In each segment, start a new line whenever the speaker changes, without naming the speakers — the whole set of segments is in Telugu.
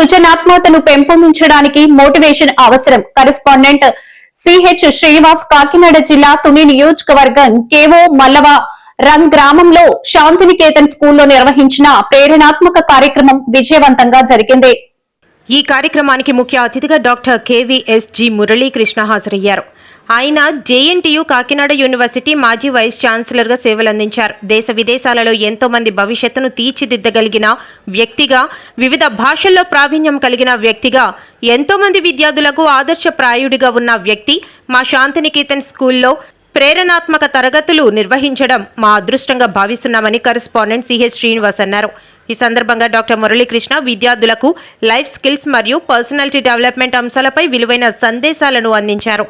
సృజనాత్మకతను పెంపొందించడానికి మోటివేషన్ అవసరం. కరెస్పాండెంట్ సిహెచ్ శ్రీనివాస్, కాకినాడ జిల్లా తుని నియోజకవర్గం కేవో మల్లవ రంగ్ గ్రామంలో శాంతినికేతన్ స్కూల్లో నిర్వహించిన ప్రేరణాత్మక కార్యక్రమం విజయవంతంగా జరిగింది.
ఈ కార్యక్రమానికి ముఖ్య అతిథిగా డాక్టర్ కేవీఎస్జీ మురళీకృష్ణ హాజరయ్యారు. ఆయన జేఎన్టీయూ కాకినాడ యూనివర్సిటీ మాజీ వైస్ ఛాన్సలర్గా సేవలందించారు. దేశ విదేశాలలో ఎంతో మంది భవిష్యత్తును తీర్చిదిద్దగలిగిన వ్యక్తిగా, వివిధ భాషల్లో ప్రావీణ్యం కలిగిన వ్యక్తిగా, ఎంతో మంది విద్యార్థులకు ఆదర్శప్రాయుడిగా ఉన్న వ్యక్తి మా శాంతినికేతన్ స్కూల్లో ప్రేరణాత్మక తరగతులు నిర్వహించడం మా అదృష్టంగా భావిస్తున్నామని కరెస్పాండెంట్ సిహెచ్ శ్రీనివాస్ అన్నారు. ఈ సందర్భంగా డాక్టర్ మురళీకృష్ణ విద్యార్థులకు లైఫ్ స్కిల్స్ మరియు పర్సనాలిటీ డెవలప్మెంట్ అంశాలపై విలువైన సందేశాలను అందించారు.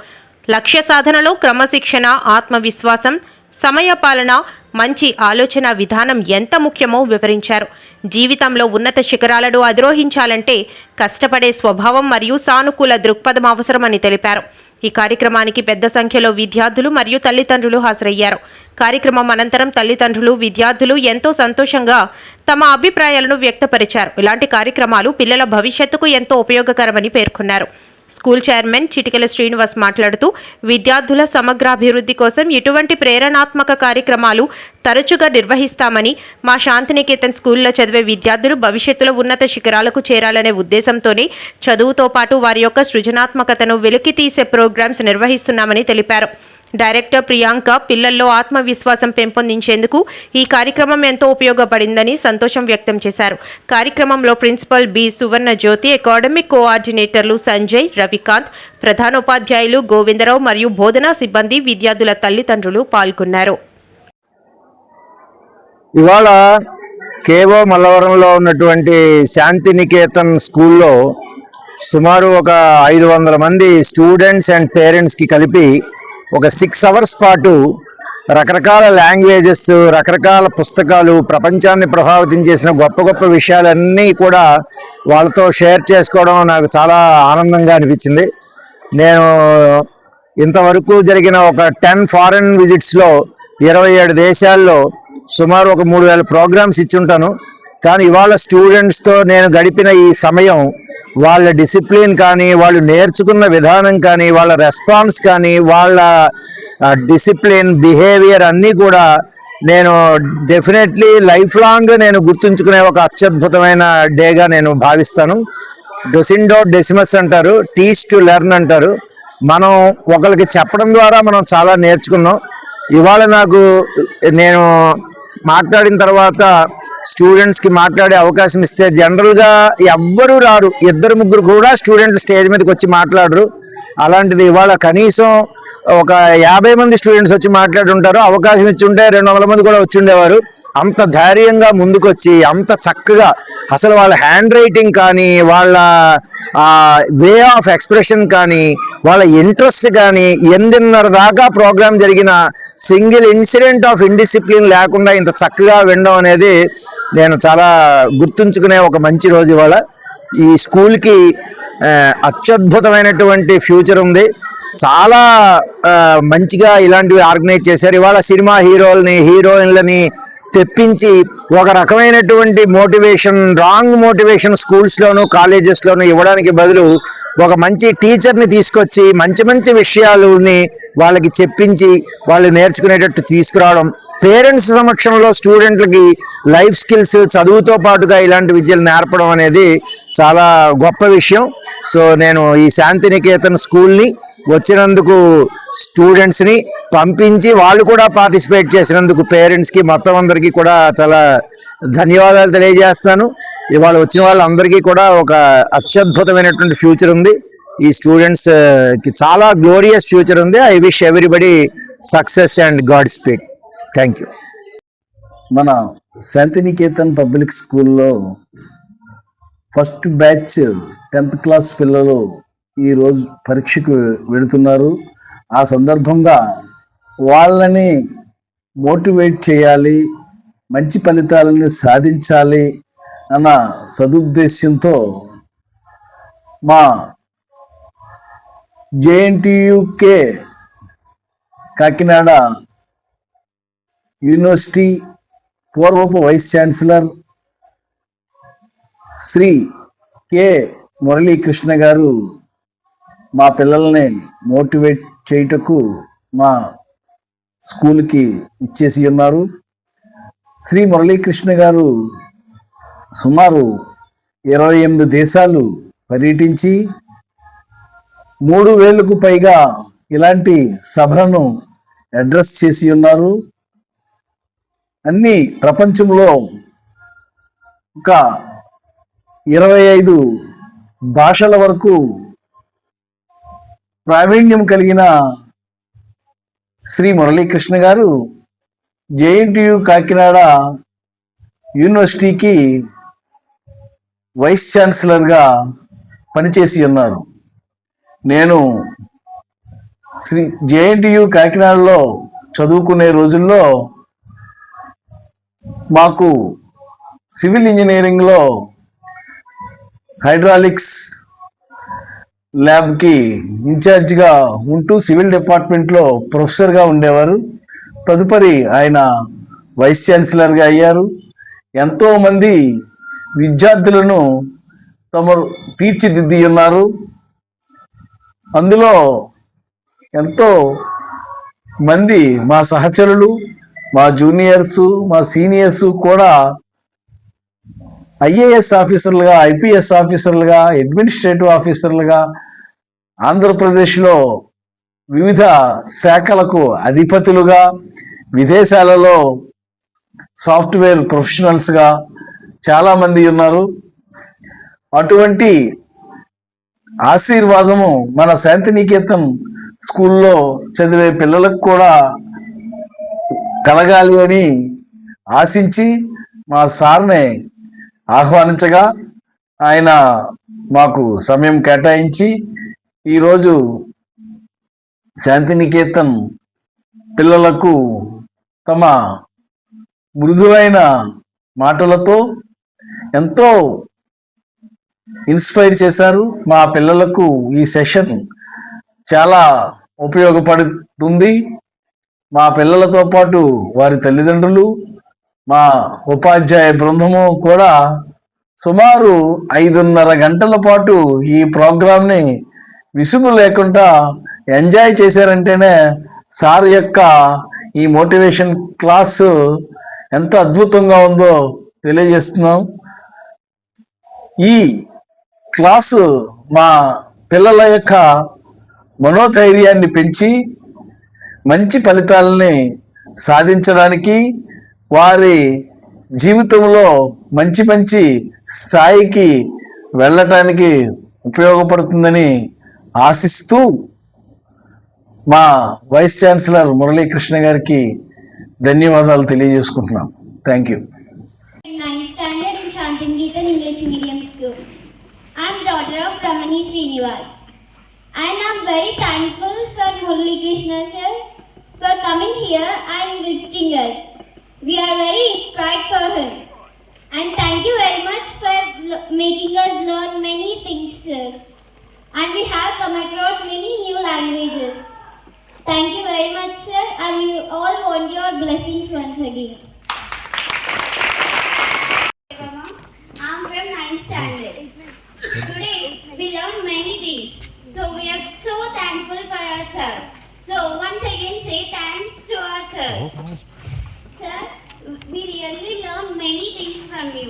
లక్ష్య సాధనలో క్రమశిక్షణ, ఆత్మవిశ్వాసం, సమయపాలన, మంచి ఆలోచన విధానం ఎంత ముఖ్యమో వివరించారు. జీవితంలో ఉన్నత శిఖరాలను అధిరోహించాలంటే కష్టపడే స్వభావం మరియు సానుకూల దృక్పథం అవసరమని తెలిపారు. ఈ కార్యక్రమానికి పెద్ద సంఖ్యలో విద్యార్థులు మరియు తల్లిదండ్రులు హాజరయ్యారు. కార్యక్రమం అనంతరం తల్లిదండ్రులు, విద్యార్థులు ఎంతో సంతోషంగా తమ అభిప్రాయాలను వ్యక్తపరిచారు. ఇలాంటి కార్యక్రమాలు పిల్లల భవిష్యత్తుకు ఎంతో ఉపయోగకరమని పేర్కొన్నారు. స్కూల్ చైర్మన్ చిటికెల శ్రీనివాస్ మాట్లాడుతూ విద్యార్థుల సమగ్రాభివృద్ధి కోసం ఇటువంటి ప్రేరణాత్మక కార్యక్రమాలు తరచుగా నిర్వహిస్తామని, మా శాంతినికేతన్ స్కూల్లో చదివే విద్యార్థులు భవిష్యత్తులో ఉన్నత శిఖరాలకు చేరాలనే ఉద్దేశంతోనే చదువుతో పాటు వారి యొక్క సృజనాత్మకతను వెలికితీసే ప్రోగ్రామ్స్ నిర్వహిస్తున్నామని తెలిపారు. డైరెక్టర్ ప్రియాంక పిల్లల్లో ఆత్మవిశ్వాసం పెంపొందించేందుకు ఈ కార్యక్రమం ఎంతో ఉపయోగపడిందని సంతోషం వ్యక్తం చేశారు. కార్యక్రమంలో ప్రిన్సిపల్ బి సువర్ణ జ్యోతి, అకాడమిక్ కోఆర్డినేటర్లు సంజయ్, రవికాంత్, ప్రధానోపాధ్యాయులు గోవిందరావు మరియు బోధనా సిబ్బంది, విద్యార్థుల తల్లిదండ్రులు పాల్గొన్నారు.
ఇవాళ కేవో మల్లవరంలో ఉన్నటువంటి శాంతినికేతన్ స్కూల్లో సుమారు ఒక 500 మంది స్టూడెంట్స్ అండ్ పేరెంట్స్కి కలిపి ఒక 6 hours పాటు రకరకాల లాంగ్వేజెస్, రకరకాల పుస్తకాలు, ప్రపంచాన్ని ప్రభావితం చేసిన గొప్ప గొప్ప విషయాలన్నీ కూడా వాళ్ళతో షేర్ చేసుకోవడం నాకు చాలా ఆనందంగా అనిపించింది. నేను ఇంతవరకు జరిగిన ఒక 10 ఫారెన్ విజిట్స్లో 27 దేశాల్లో సుమారు ఒక 3000 ప్రోగ్రామ్స్ ఇచ్చుంటాను. కానీ ఇవాళ స్టూడెంట్స్తో నేను గడిపిన ఈ సమయం, వాళ్ళ డిసిప్లిన్ కానీ, వాళ్ళు నేర్చుకున్న విధానం కానీ, వాళ్ళ రెస్పాన్స్ కానీ, వాళ్ళ డిసిప్లిన్, బిహేవియర్ అన్నీ కూడా నేను డెఫినెట్లీ లైఫ్ లాంగ్ నేను గుర్తుంచుకునే ఒక అత్యద్భుతమైన డేగా నేను భావిస్తాను. డొసిండో డెసిమస్ అంటారు, టీచ్ టు లెర్న్ అంటారు. మనం ఒకరికి చెప్పడం ద్వారా మనం చాలా నేర్చుకున్నాం. ఇవాళ నేను మాట్లాడిన తర్వాత స్టూడెంట్స్కి మాట్లాడే అవకాశం ఇస్తే జనరల్గా ఎవ్వరూ రారు, 2-3 కూడా స్టూడెంట్లు స్టేజ్ మీదకి వచ్చి మాట్లాడరు. అలాంటిది ఇవాళ కనీసం ఒక 50 మంది స్టూడెంట్స్ వచ్చి మాట్లాడుంటారు. అవకాశం ఇచ్చి ఉంటే 200 మంది కూడా వచ్చి ఉండేవారు. అంత ధైర్యంగా ముందుకొచ్చి, అంత చక్కగా అసలు వాళ్ళ హ్యాండ్ రైటింగ్ కానీ, వాళ్ళ వే ఆఫ్ ఎక్స్ప్రెషన్ కానీ, వాళ్ళ ఇంట్రెస్ట్ కానీ, 8:30 దాకా ప్రోగ్రాం జరిగిన సింగిల్ ఇన్సిడెంట్ ఆఫ్ ఇండిసిప్లిన్ లేకుండా ఇంత చక్కగా వినడం అనేది నేను చాలా గుర్తుంచుకునే ఒక మంచి రోజు. ఇవాళ ఈ స్కూల్కి అత్యద్భుతమైనటువంటి ఫ్యూచర్ ఉంది. చాలా మంచిగా ఇలాంటివి ఆర్గనైజ్ చేశారు. ఇవాళ సినిమా హీరోయిన్లని తెప్పించి ఒక రకమైనటువంటి మోటివేషన్, రాంగ్ మోటివేషన్ స్కూల్స్లోను కాలేజెస్లోను ఇవ్వడానికి బదులు ఒక మంచి టీచర్ని తీసుకొచ్చి మంచి మంచి విషయాలని వాళ్ళకి చెప్పించి వాళ్ళు నేర్చుకునేటట్టు తీసుకురావడం, పేరెంట్స్ సమక్షంలో స్టూడెంట్లకి లైఫ్ స్కిల్స్ చదువుతో పాటుగా ఇలాంటి విద్యలు నేర్పడం అనేది చాలా గొప్ప విషయం. సో నేను ఈ శాంతినికేతన్ స్కూల్ని వచ్చినందుకు స్టూడెంట్స్ని పంపించి వాళ్ళు కూడా పార్టిసిపేట్ చేసినందుకు పేరెంట్స్కి మొత్తం అందరికీ కూడా చాలా ధన్యవాదాలు తెలియజేస్తాను. ఇవాళ వచ్చిన వాళ్ళందరికీ కూడా ఒక అత్యద్భుతమైనటువంటి ఫ్యూచర్ ఉంది. ఈ స్టూడెంట్స్కి చాలా గ్లోరియస్ ఫ్యూచర్ ఉంది. I wish everybody success and God speed. Thank you.
మన శాంతినికేతన్ పబ్లిక్ స్కూల్లో ఫస్ట్ బ్యాచ్ 10th క్లాస్ పిల్లలు ఈరోజు పరీక్షకు వెళుతున్నారు. ఆ సందర్భంగా వాళ్ళని మోటివేట్ చేయాలి, మంచి ఫలితాలని సాధించాలి అన్న సదుద్దేశంతో మా జేఎన్టీయూకే కాకినాడ యూనివర్సిటీ పూర్వపు vice chancellor Shri K Muralikrishna గారు మా పిల్లల్ని మోటివేట్ చేయుటకు మా స్కూల్కి ఇచ్చేసి ఉన్నారు. శ్రీ మురళీకృష్ణ గారు సుమారు 28 దేశాలు పర్యటించి 3000కు పైగా ఇలాంటి సభలను అడ్రస్ చేసి ఉన్నారు. అన్ని ప్రపంచంలో ఒక 25 భాషల వరకు ప్రావీణ్యం కలిగిన శ్రీ మురళీకృష్ణ గారు జేఎన్టీయు కాకినాడ యూనివర్సిటీకి వైస్ ఛాన్సలర్గా పనిచేసి ఉన్నారు. నేను శ్రీ జేఎన్టీయు కాకినాడలో చదువుకునే రోజుల్లో మాకు సివిల్ ఇంజనీరింగ్లో హైడ్రాలిక్స్ ల్యాబ్కి ఇన్ఛార్జిగా ఉంటూ సివిల్ డిపార్ట్మెంట్లో ప్రొఫెసర్గా ఉండేవారు. తదుపరి ఆయన వైస్ ఛాన్సలర్గా అయ్యారు. ఎంతోమంది విద్యార్థులను తమరు తీర్చిదిద్ది ఉన్నారు. అందులో ఎంతో మంది మా సహచరులు, మా జూనియర్సు, మా సీనియర్సు కూడా ఐఏఎస్ ఆఫీసర్లుగా, ఐపీఎస్ ఆఫీసర్లుగా, అడ్మినిస్ట్రేటివ్ ఆఫీసర్లుగా ఆంధ్రప్రదేశ్లో వివిధ శాఖలకు అధిపతులుగా, విదేశాలలో సాఫ్ట్వేర్ ప్రొఫెషనల్స్గా చాలామంది ఉన్నారు. అటువంటి ఆశీర్వాదము మన శాంతినికేతన్ స్కూల్లో చదివే పిల్లలకు కూడా కలగాలి అని ఆశించి మా సార్ని ఆహ్వానించగా ఆయన మాకు సమయం కేటాయించి ఈరోజు శాంతినికేతన్ పిల్లలకు తమ మృదువైన మాటలతో ఎంతో ఇన్స్పైర్ చేశారు. మా పిల్లలకు ఈ సెషన్ చాలా ఉపయోగపడుతుంది. మా పిల్లలతో పాటు వారి తల్లిదండ్రులు, మా ఉపాధ్యాయ బృందము కూడా సుమారు 5:30 గంటల పాటు ఈ ప్రోగ్రాంని విసుగు లేకుండా ఎంజాయ్ చేశారంటేనే సార్ యొక్క ఈ మోటివేషన్ క్లాసు ఎంత అద్భుతంగా ఉందో తెలియజేస్తున్నాం. ఈ క్లాసు మా పిల్లల యొక్క మనోధైర్యాన్ని పెంచి మంచి ఫలితాలని సాధించడానికి, వారి జీవితంలో మంచి మంచి స్థాయికి వెళ్ళటానికి ఉపయోగపడుతుందని ఆశిస్తూ మా వైస్ ఛాన్సలర్ మురళీకృష్ణ గారికి ధన్యవాదాలు తెలియజేసుకుంటున్నాం. Thank you.
9th standard in Shantiniketan English Medium School. I am daughter of Ramani Srinivas, and I am very thankful for Murali Krishna sir for coming here and visiting us. We are very inspired for him, and thank you very much for making us learn many things, sir. And we have come across many new languages. Thank you very much, sir, and we all want your blessings once again. I'm from 9th standard. Today we learned many things, so we are so thankful for our sir. So once again say thanks to our sir. Sir, we really learned many things from you.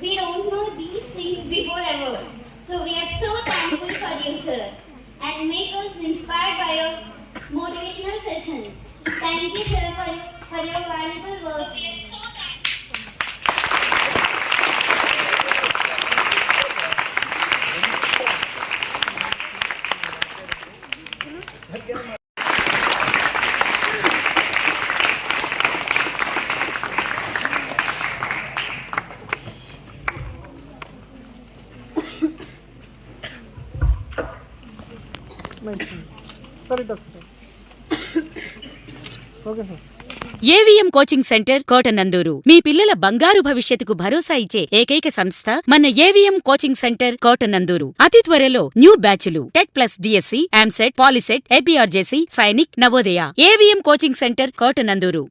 We don't know these things before ever. So we are so thankful for you, sir, and make us inspired by your motivational session. Thank you, sir, for your valuable work. We are so thankful.
AVM coaching centre Kotananduru మీ పిల్లల బంగారు భవిష్యత్తుకు భరోసా ఇచ్చే ఏకైక సంస్థ మన ఏవిఎం కోచింగ్ సెంటర్ కోటనందూరు. అతి త్వరలో న్యూ బ్యాచ్లు TET+ DSC, EAMCET, POLYCET, APRJC, Sainik, Navodaya. AVM coaching centre Kotananduru.